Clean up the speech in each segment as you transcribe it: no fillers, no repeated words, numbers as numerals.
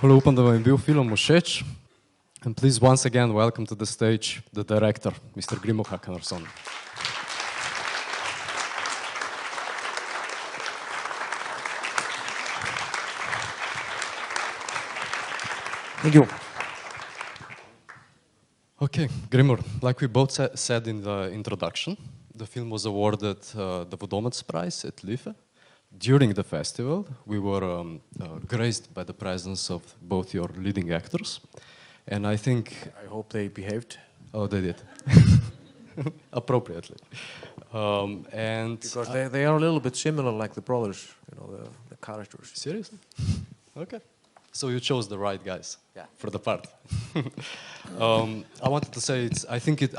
Hvala, upam, da vam je bil film všeč. And please once again welcome to the stage the director, Mr. Grimur Hakanarsson. Thank you. Okay, Grimur, like we both said in the introduction, the film was awarded the Vodomec Prize at Life. During the festival, we were graced by the presence of both your leading actors. And I think... I hope they behaved. Oh, they did. Appropriately. Because they are a little bit similar, like the brothers, you know, the characters. Seriously? Okay. So you chose the right guys for the part. I wanted to say, I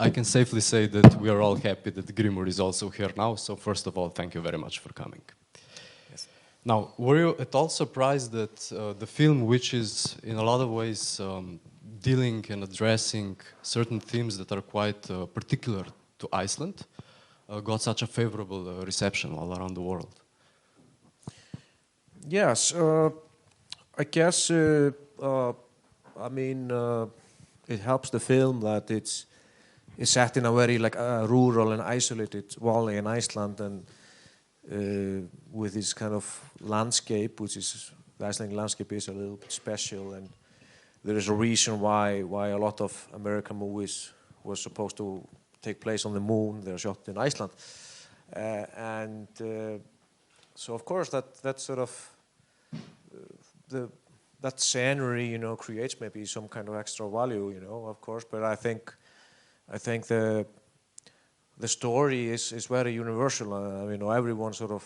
can safely say that we are all happy that Grimur is also here now. So first of all, thank you very much for coming. Yes. Now, were you at all surprised that the film, which is in a lot of ways dealing and addressing certain themes that are quite particular to Iceland, got such a favorable reception all around the world? Yes, I guess, it helps the film that it's set in a very rural and isolated valley in Iceland, and with this kind of landscape, which is, the Icelandic landscape is a little bit special, and there is a reason why a lot of American movies were supposed to take place on the moon. They're shot in Iceland, so of course that sort of that scenery, you know, creates maybe some kind of extra value, you know, of course. But I think the story is very universal. Everyone sort of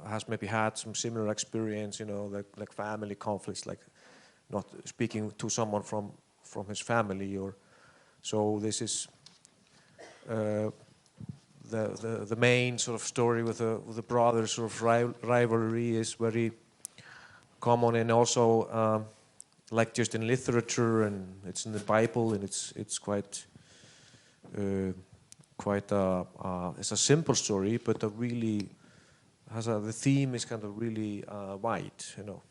has maybe had some similar experience, you know, like family conflicts, like not speaking to someone from his family, or so. This is the main sort of story with the brothers' sort of rivalry is very common, and also like just in literature, and it's in the Bible, and it's quite it's a simple story, but really the theme is kind of really wide, you know.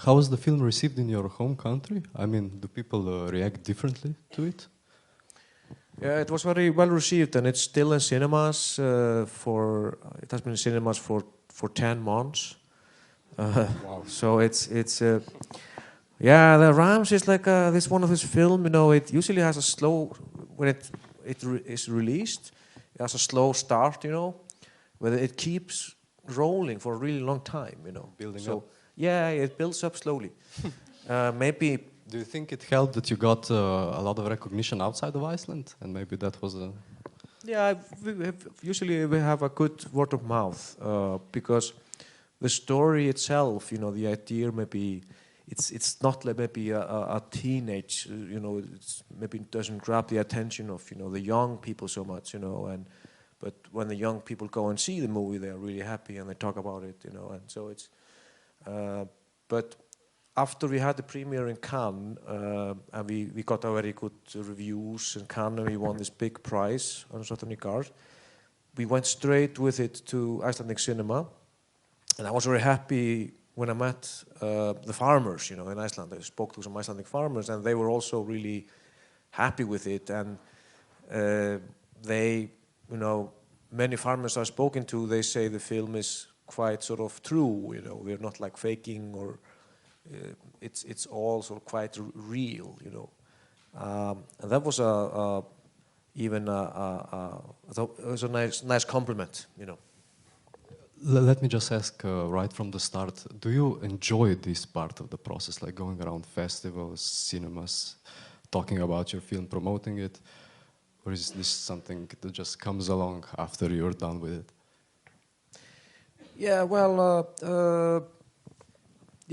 How was the film received in your home country? I mean, do people react differently to it? Yeah, it was very well received, and it's still in cinemas. It has been in cinemas for 10 months. Wow. So it's yeah, The Rams is like this one of his film. You know, it usually has a slow when it is released. It has a slow start, you know, where it keeps rolling for a really long time, you know. Building up. Yeah, it builds up slowly. Maybe. Do you think it helped that you got a lot of recognition outside of Iceland, and maybe that was a... Yeah, usually we have a good word of mouth because the story itself, you know, the idea maybe it's not like maybe a teenage, you know, it's maybe doesn't grab the attention of, you know, the young people so much, you know, but when the young people go and see the movie, they are really happy and they talk about it, you know, and so it's. But after we had the premiere in Cannes, and we got a very good reviews in Cannes, and we won this big prize on certain regard, we went straight with it to Icelandic cinema, and I was very happy when I met the farmers, you know, in Iceland. I spoke to some Icelandic farmers, and they were also really happy with it, and they, you know, many farmers I've spoken to, they say the film is quite sort of true, you know, we're not like faking, or it's all sort of quite real, you know. And that was it was a nice compliment, you know. Let me just ask right from the start, do you enjoy this part of the process, like going around festivals, cinemas, talking about your film, promoting it, or is this something that just comes along after you're done with it? Yeah, well, I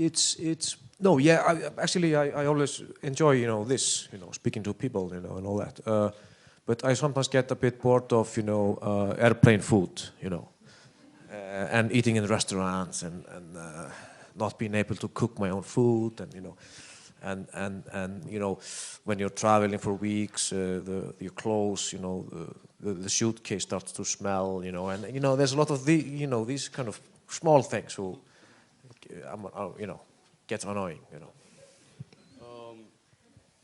always enjoy, you know, this, you know, speaking to people, you know, and all that. But I sometimes get a bit bored of, you know, airplane food, you know, and eating in restaurants, and not being able to cook my own food, and you know, and you know, when you're traveling for weeks, your clothes, you know, the suitcase starts to smell, you know, and you know, there's a lot of these kind of small things. You know, gets annoying,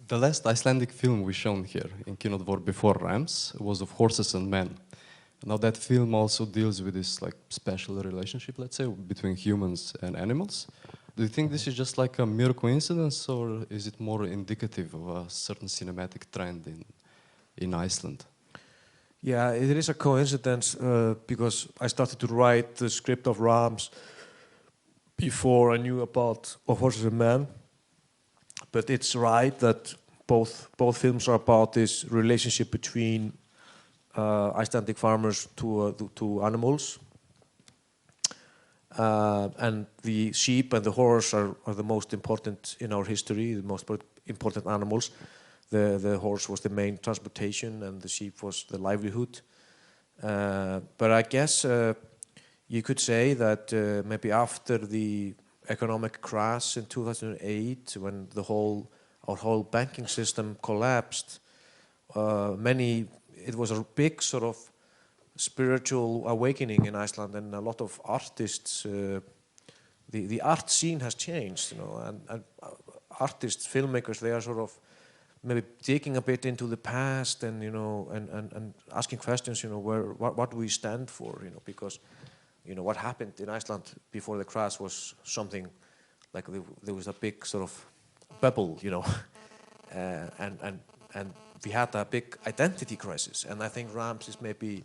The last Icelandic film we shown here in Kinotvor before Rams was of Horses and Men. Now that film also deals with this like special relationship, let's say, between humans and animals. Do you think this is just like a mere coincidence, or is it more indicative of a certain cinematic trend in Iceland? Yeah, it is a coincidence because I started to write the script of Rams before I knew about Of Horses and Men. But it's right that both films are about this relationship between Icelandic farmers to animals. And the sheep and the horse are the most important in our history, the most important animals. The horse was the main transportation and the sheep was the livelihood. But I guess you could say that maybe after the economic crash in 2008, when our whole banking system collapsed, it was a big sort of spiritual awakening in Iceland, and a lot of artists, the art scene has changed, and artists, filmmakers, they are sort of maybe digging a bit into the past and and asking questions, what do we stand for, because what happened in Iceland before the crash was something like there was a big sort of bubble, and we had a big identity crisis, and I think Rams is maybe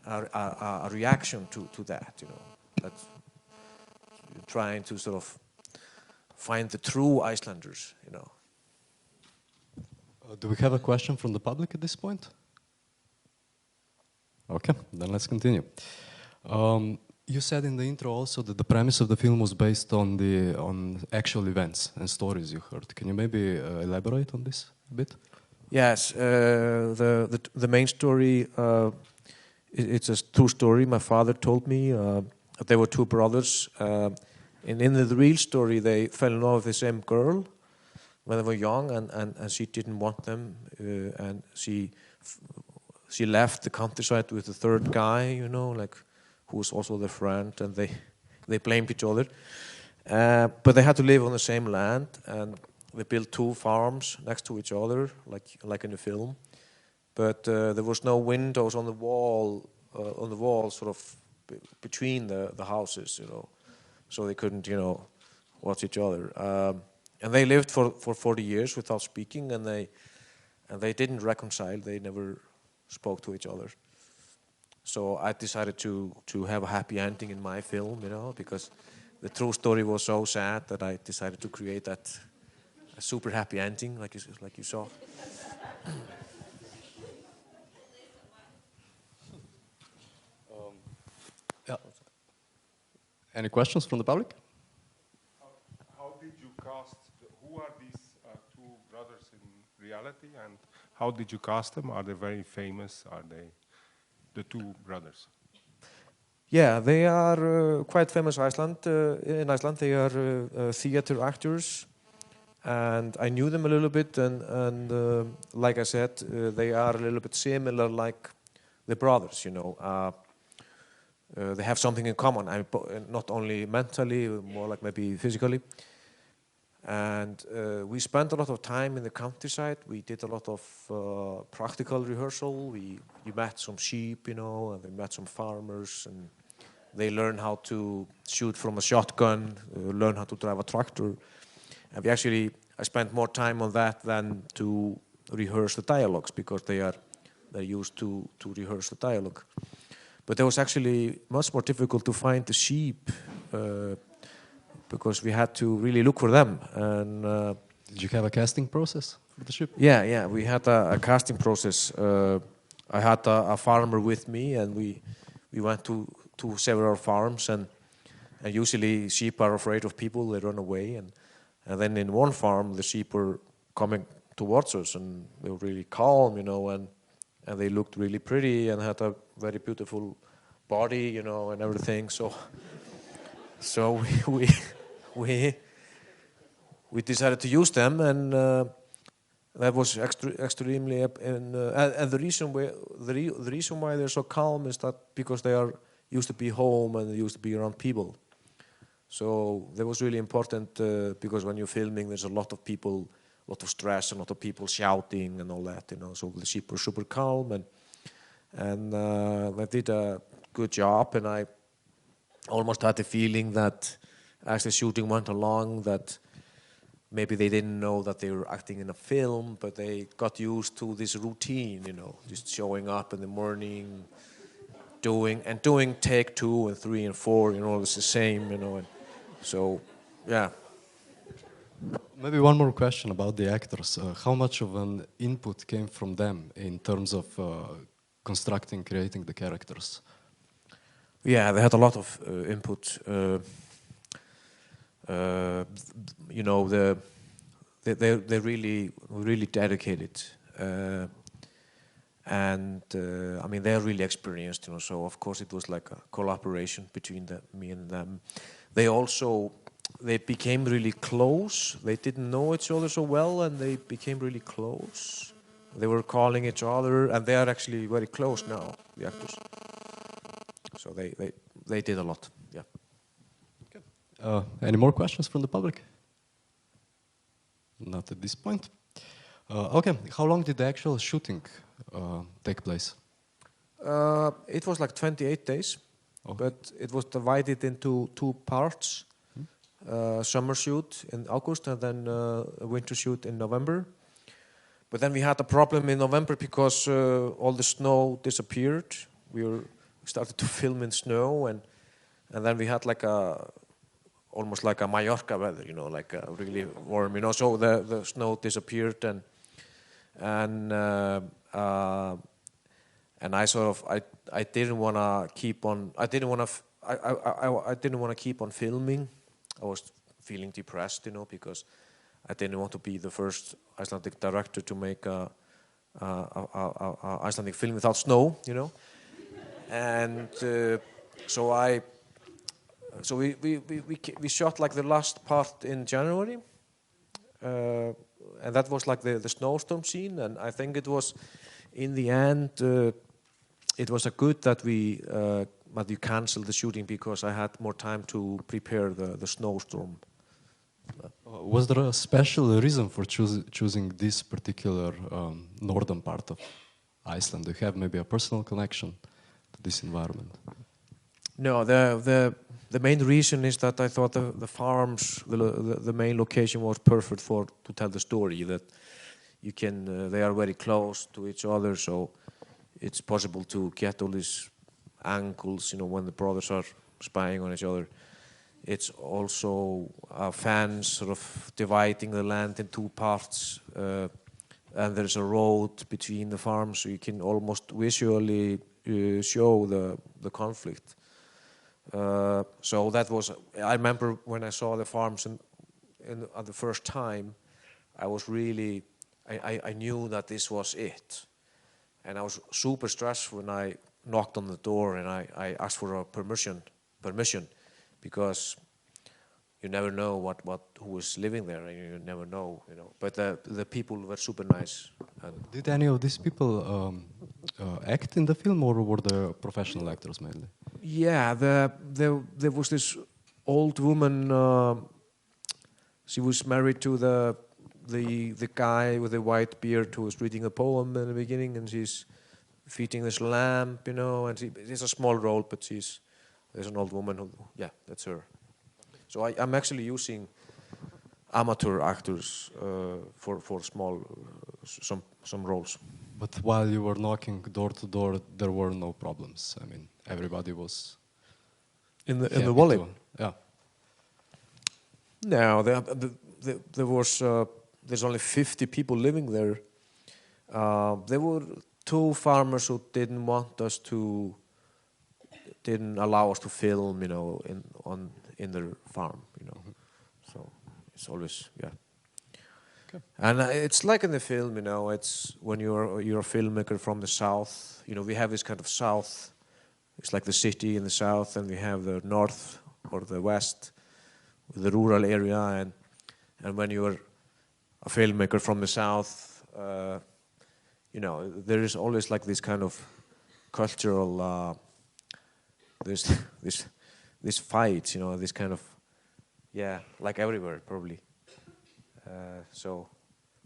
a reaction to that, that's trying to sort of find the true Icelanders, Do we have a question from the public at this point? Okay, then let's continue. You said in the intro also that the premise of the film was based on actual events and stories you heard. Can you maybe elaborate on this a bit? Yes, the main story, it's a true story. My father told me there were two brothers, and in the real story they fell in love with the same girl when they were young, and she didn't want them, and she left the countryside with the third guy, who was also their friend, and they blamed each other. But they had to live on the same land, and they built two farms next to each other, like in the film. But there was no windows on the wall, sort of between the houses, so they couldn't, watch each other. And they lived for 40 years without speaking, and they didn't reconcile. They never spoke to each other. So I decided to have a happy ending in my film, because the true story was so sad that I decided to create a super happy ending, like you saw. Yeah. Any questions from the public? How did you cast? Who are these two brothers in reality, and how did you cast them? Are they very famous? Are they the two brothers? Yeah, they are quite famous in Iceland. They are theater actors, and I knew them a little bit, and like I said, they are a little bit similar, like the brothers. They have something in common. Not only mentally, more like maybe physically. And we spent a lot of time in the countryside. We did a lot of practical rehearsal. We met some sheep, and we met some farmers, and they learned how to shoot from a shotgun, learn how to drive a tractor. And I spent more time on that than to rehearse the dialogues, because they're used to rehearse the dialogue. But it was actually much more difficult to find the sheep, because we had to really look for them. And did you have a casting process for the sheep? Yeah, we had a casting process. I had a farmer with me, and we went to several farms, and usually sheep are afraid of people, they run away, and then in one farm the sheep were coming towards us, and they were really calm, and they looked really pretty and had a very beautiful body, and everything. So we decided to use them, and that was extremely. And the reason why they're so calm is that because they are used to be home and they used to be around people. So that was really important because when you're filming, there's a lot of people, a lot of stress, a lot of people shouting and all that, you know. So the ship was super calm, and they did a good job, and I almost had the feeling that as the shooting went along, that maybe they didn't know that they were acting in a film, but they got used to this routine, you know, just showing up in the morning, doing take 2 and 3 and 4, you know, it's the same, you know, and so, yeah. Maybe one more question about the actors. How much of an input came from them in terms of constructing, creating the characters? Yeah, they had a lot of input. You know, they really dedicated, and I mean they're really experienced, you know. So of course it was like a collaboration between me and them. They became really close. They didn't know each other so well, and they became really close. They were calling each other, and they are actually very close now, the actors. So they did a lot, yeah. Any more questions from the public? Not at this point. Okay, how long did the actual shooting take place? It was like 28 days, Oh. but it was divided into 2 parts. Summer shoot in August and then a winter shoot in November. But then we had a problem in November because all the snow disappeared. We started to film in snow, and then we had like almost like a Mallorca weather, you know, like really warm, you know. So the snow disappeared, and I sort of I didn't want to keep on. I didn't want to keep on filming. I was feeling depressed, you know, because I didn't want to be the first Icelandic director to make a Icelandic film without snow, you know. And so we shot like the last part in January, and that was like the snowstorm scene. And I think it was, in the end, it was a good that we canceled the shooting because I had more time to prepare the snowstorm. Was there a special reason for choosing this particular northern part of Iceland? Do you have maybe a personal connection to this environment? No, the main reason is that I thought the farms, the main location was perfect to tell the story. That you can, they are very close to each other, so it's possible to get all these angles, you know, when the brothers are spying on each other. It's also fans sort of dividing the land in 2 parts, and there's a road between the farms, so you can almost visually show the conflict. So that was, I remember when I saw the farms at the first time, I was really, I knew that this was it. And I was super stressed when I knocked on the door and I asked for a permission, because you never know who is living there, and you never know, you know. But the people were super nice. And did any of these people act in the film, or were they professional actors mainly? Yeah, there was this old woman. She was married to the guy with the white beard who was reading a poem in the beginning, and she's feeding this lamb, you know. And it's a small role, but there's an old woman who, yeah, that's her. So I'm actually using amateur actors for small some roles. But while you were knocking door to door, there were no problems. I mean, everybody was in the valley. Yeah. No, there's only 50 people living there. There were 2 farmers who didn't allow us to film, you know, in their farm, you know. So it's always, yeah. Okay. And it's like in the film, you know, it's when you're a filmmaker from the south, you know, we have this kind of south. It's like the city in the south, and we have the north or the west, the rural area, and when you're a filmmaker from the south, you know, there is always like this kind of cultural, this fight, you know, this kind of yeah, like everywhere probably. So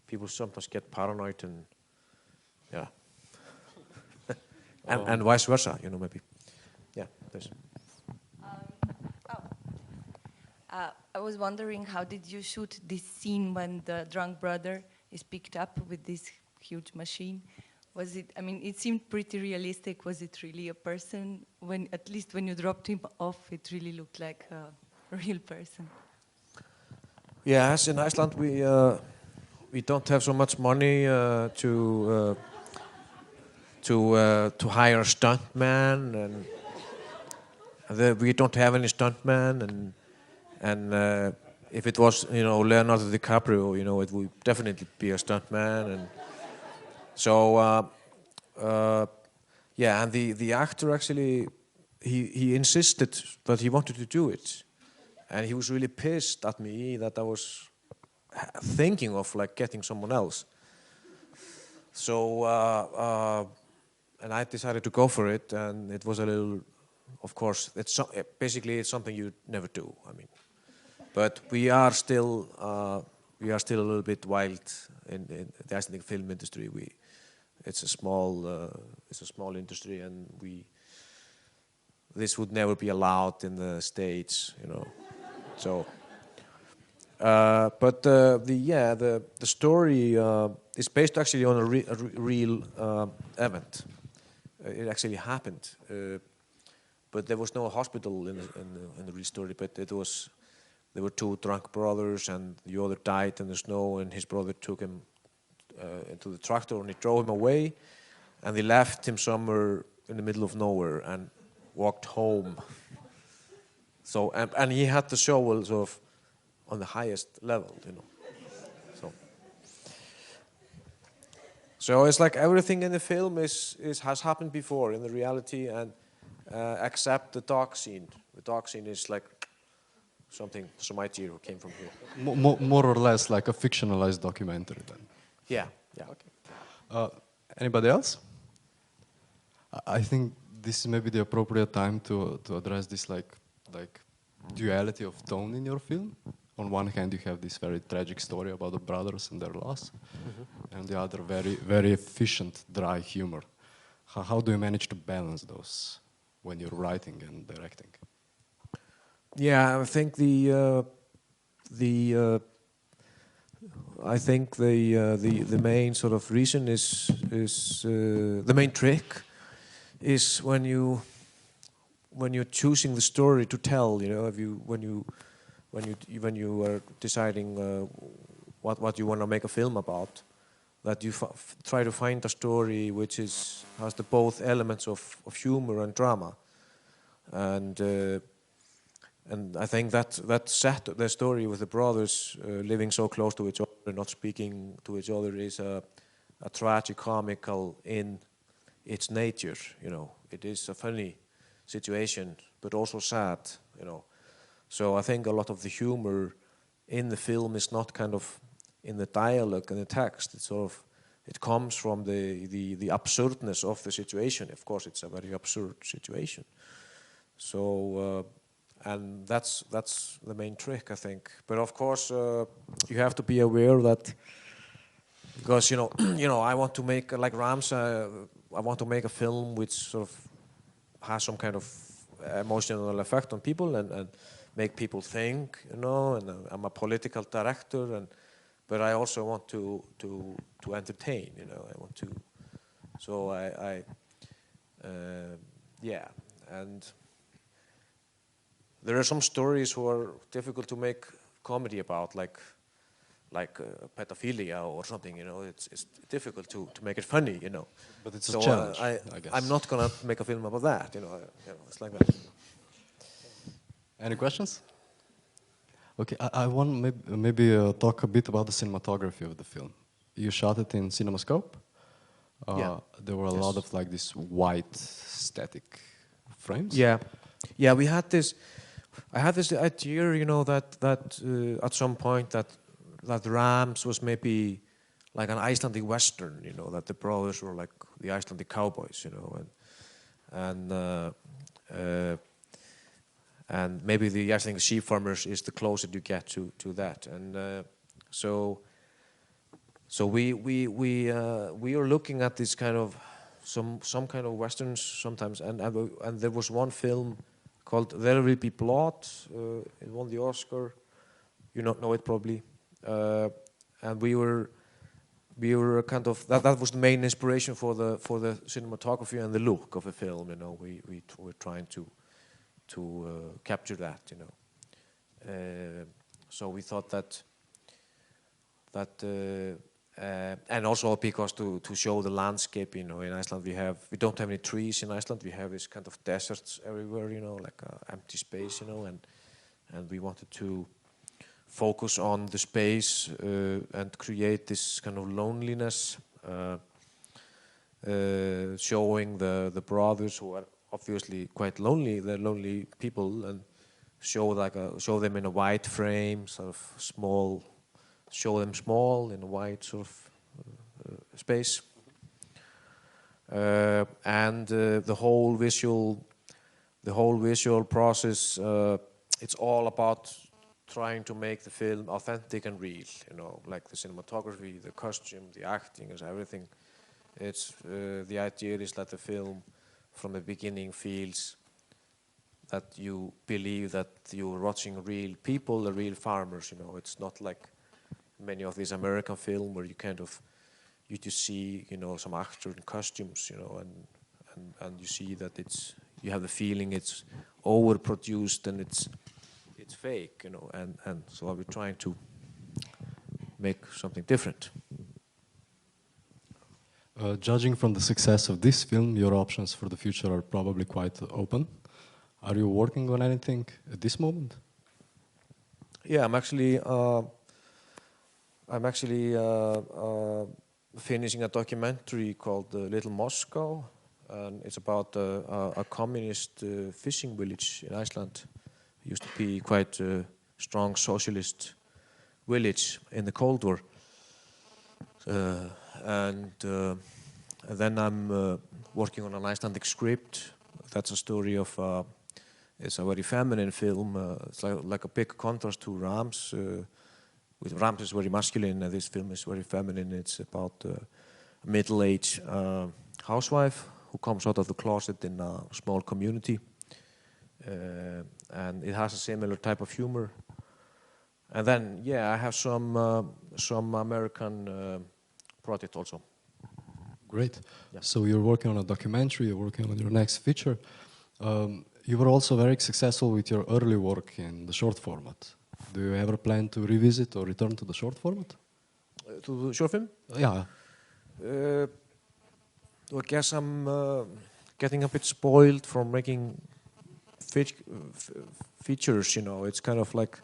people sometimes get paranoid and yeah, and vice versa, you know, maybe. Yeah, there's. I was wondering, how did you shoot this scene when the drunk brother is picked up with this huge machine? Was it, I mean, it seemed pretty realistic. Was it really a person? When, at least when you dropped him off, it really looked like a real person. Yes, in Iceland we don't have so much money to hire a stuntman, and we don't have any stuntman, and if it was, you know, Leonardo DiCaprio, you know, it would definitely be a stuntman, and so yeah, and the actor actually he insisted that he wanted to do it, and he was really pissed at me that I was thinking of like getting someone else. So and I decided to go for it, and it was a little, of course, basically it's something you never do. I mean, but we are still a little bit wild in the Icelandic film industry. It's a small industry, and this would never be allowed in the States, you know. So, but the story is based actually on a real event. It actually happened, but there was no hospital in the real story. But there were two drunk brothers, and the other died in the snow, and his brother took him into the tractor and he drove him away, and they left him somewhere in the middle of nowhere and walked home. So and he had the shovel sort of on the highest level, you know. So it's like everything in the film has happened before in the reality, and except the dog scene. The dog scene is like something idea came from here. More or less like a fictionalized documentary then. Yeah, yeah. Okay. Anybody else? I think this is maybe the appropriate time to address this like duality of tone in your film. On one hand, you have this very tragic story about the brothers and their loss, and the other very efficient, dry humor. How do you manage to balance those when you're writing and directing? Yeah, I think the main sort of reason is the main trick is when you're choosing the story to tell. You know, when you are deciding what you want to make a film about, that you try to find a story which has the both elements of humor and drama, and I think that set the story with the brothers living so close to each other and not speaking to each other is a tragicomical in its nature. You know, it is a funny situation, but also sad. You know, so I think a lot of the humor in the film is not kind of in the dialogue and the text. It's sort of, it comes from the absurdness of the situation. Of course, it's a very absurd situation. So. And that's the main trick, I think. But of course, you have to be aware that, because I want to make like Rams. I want to make a film which sort of has some kind of emotional effect on people and make people think. And I'm a political director, but I also want to entertain. I want to. So yeah, and. There are some stories who are difficult to make comedy about, like pedophilia or something. It's difficult to make it funny. But it's a challenge. I guess I'm not gonna make a film about that. It's like that. Any questions? Okay, I want maybe talk a bit about the cinematography of the film. You shot it in CinemaScope. Yeah. There were a lot of like these white static frames. Yeah. We had this. I had this idea, that at some point that Rams was maybe like an Icelandic Western, that the brothers were like the Icelandic cowboys, and and maybe I think the sheep farmers is the closest you get to that, and so we are looking at this kind of some kind of westerns sometimes, and there was one film called There Will Be Blood. It won the Oscar. You not know it probably, and we were kind of that was the main inspiration for the cinematography and the look of the film. You know, we were trying to capture that. You know, so we thought that and also because to show the landscape. You know, in Iceland we don't have any trees in Iceland. We have this kind of deserts everywhere. You know, like empty space. You know, and we wanted to focus on the space and create this kind of loneliness, showing the brothers who are obviously quite lonely. They're lonely people, and show them in a white frame, sort of small. Show them small in a white sort of space, and the whole visual process. It's all about trying to make the film authentic and real, you know, like the cinematography, the costume, the acting, is everything. It's the idea is that the film, from the beginning, feels that you believe that you're watching real people, the real farmers. You know, it's not like many of these American films where you just see, you know, some actor in costumes, you know, and you see that you have the feeling it's overproduced and it's fake, you know, and so we're trying to make something different. Judging from the success of this film, your options for the future are probably quite open. Are you working on anything at this moment? Yeah, I'm actually finishing a documentary called Little Moscow, and it's about a communist fishing village in Iceland. It used to be quite a strong socialist village in the Cold War. And then I'm working on an Icelandic script. That's a story of, it's a very feminine film. It's like a big contrast to Rams. Rams is very masculine, and this film is very feminine. It's about a middle-aged housewife who comes out of the closet in a small community. And it has a similar type of humor. And then, yeah, I have some American project also. Great. Yeah. So you're working on a documentary, you're working on your next feature. You were also very successful with your early work in the short format. Do you ever plan to revisit or return to the short format? To the short film? Yeah. I guess I'm getting a bit spoiled from making features, you know. It's kind of like,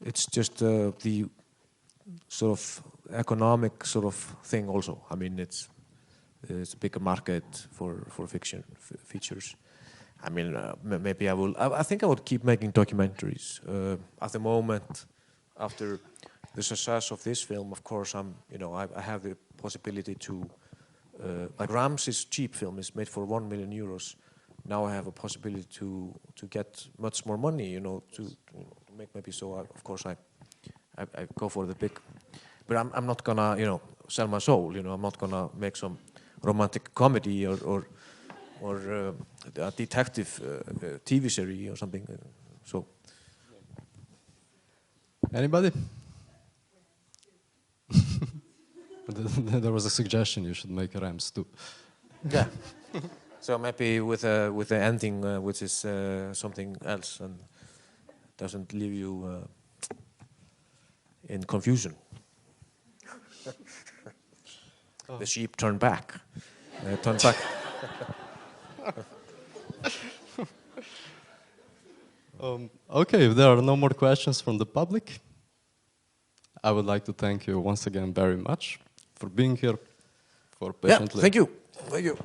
it's just the sort of economic sort of thing also. I mean, it's a bigger market for fiction features. I mean, maybe I will. I think I would keep making documentaries. At the moment, after the success of this film, of course, I have the possibility to, like Rams's cheap film is made for 1 million euros. Now I have a possibility to get much more money, you know, to make maybe. So of course I go for the big, but I'm not gonna, you know, sell my soul. You know, I'm not gonna make some romantic comedy or a detective TV series or something. So. Anybody? There was a suggestion you should make Rams too. Yeah. So maybe with the ending, which is something else and doesn't leave you in confusion. The sheep turn back. Turn back. Okay, if there are no more questions from the public, I would like to thank you once again very much for being here, for patiently. Yeah, thank you. Thank you.